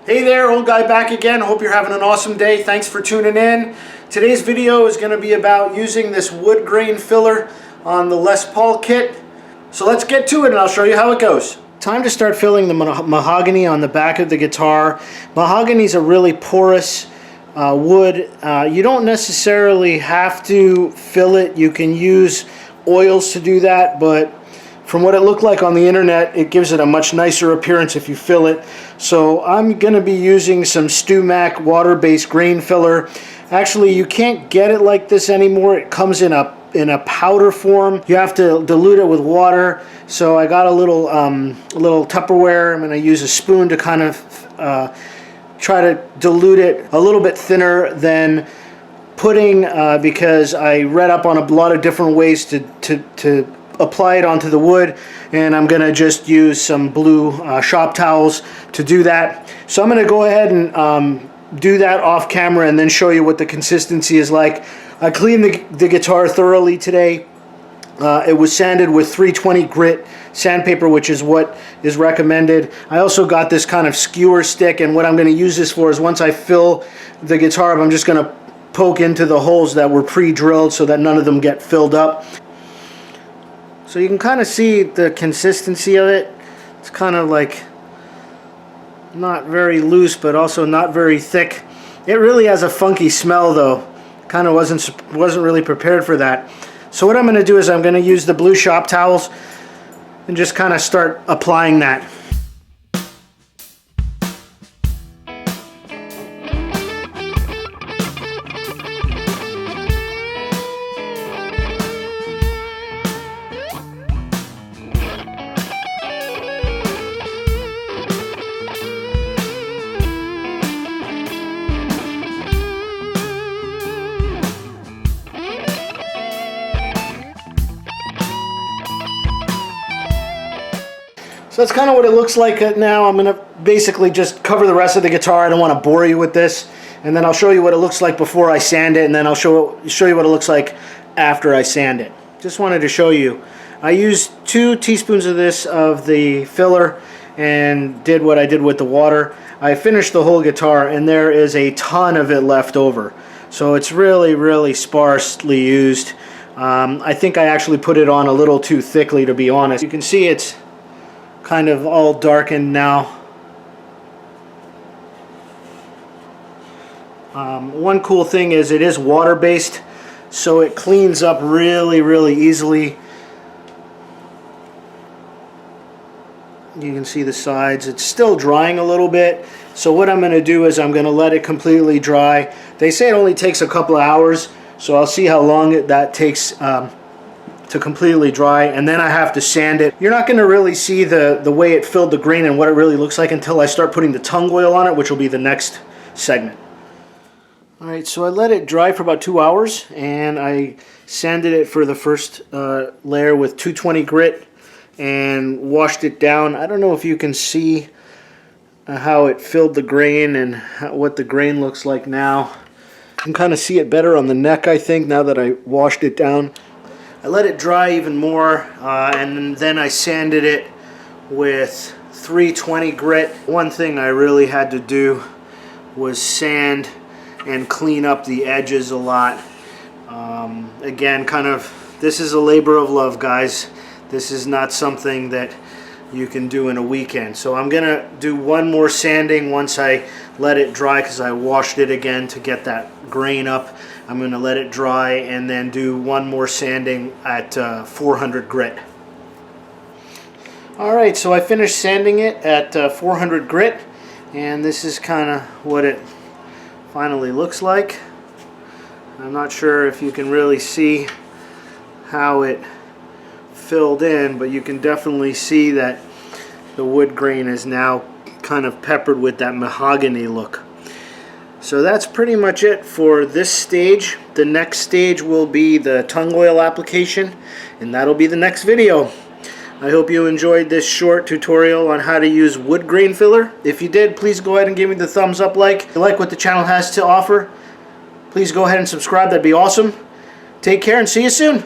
Hey there, old guy back again. Hope you're having an awesome day. Thanks for tuning in. Today's video is going to be about using this wood grain filler on the Les Paul kit. So let's get to it and I'll show you how it goes. Time to start filling the mahogany on the back of the guitar. Mahogany is a really porous wood. You don't necessarily have to fill it. You can use oils to do that, but from what it looked like on the internet, it gives it a much nicer appearance if you fill it. So I'm going to be using some StewMac water-based grain filler. Actually, you can't get it like this anymore. It comes in a powder form. You have to dilute it with water. So I got a little Tupperware. I'm going to use a spoon to kind of try to dilute it a little bit thinner than pudding, because I read up on a lot of different ways to apply it onto the wood, and I'm going to just use some blue shop towels to do that. So I'm going to go ahead and do that off camera and then show you what the consistency is like. I cleaned the guitar thoroughly today. It was sanded with 320 grit sandpaper, which is what is recommended. I also got this kind of skewer stick, and what I'm going to use this for is once I fill the guitar up, I'm just going to poke into the holes that were pre-drilled so that none of them get filled up. So you can kind of see the consistency of it. It's kind of like not very loose, but also not very thick. It really has a funky smell though. Kind of wasn't really prepared for that. So what I'm going to do is I'm going to use the blue shop towels and just kind of start applying that. So that's kind of what it looks like now. I'm going to basically just cover the rest of the guitar. I don't want to bore you with this. And then I'll show you what it looks like before I sand it, and then I'll show you what it looks like after I sand it. Just wanted to show you. I used 2 teaspoons of the filler and did what I did with the water. I finished the whole guitar and there is a ton of it left over. So it's really sparsely used. I think I actually put it on a little too thickly, to be honest. You can see it's kind of all darkened now. One cool thing is it is water based, so it cleans up really easily. You can see the sides. It's still drying a little bit, so what I'm going to do is I'm going to let it completely dry. They say it only takes a couple of hours, so I'll see how long that takes to completely dry, and then I have to sand it. You're not going to really see the way it filled the grain and what it really looks like until I start putting the tongue oil on it, which will be the next segment. Alright, so I let it dry for about 2 hours, and I sanded it for the first layer with 220 grit and washed it down. I don't know if you can see how it filled the grain and what the grain looks like now. You can kind of see it better on the neck, I think, now that I washed it down. I let it dry even more, and then I sanded it with 320 grit. One thing I really had to do was sand and clean up the edges a lot. Again, this is a labor of love, guys. This is not something that you can do in a weekend. So I'm gonna do one more sanding once I let it dry, because I washed it again to get that grain up. I'm going to let it dry and then do one more sanding at 400 grit. Alright, so I finished sanding it at 400 grit, and this is kind of what it finally looks like. I'm not sure if you can really see how it filled in, but you can definitely see that the wood grain is now kind of peppered with that mahogany look. So that's pretty much it for this stage. The next stage will be the tongue oil application, and that'll be the next video. I hope you enjoyed this short tutorial on how to use wood grain filler. If you did, please go ahead and give me the thumbs up like. If you like what the channel has to offer, please go ahead and subscribe. That'd be awesome. Take care and see you soon.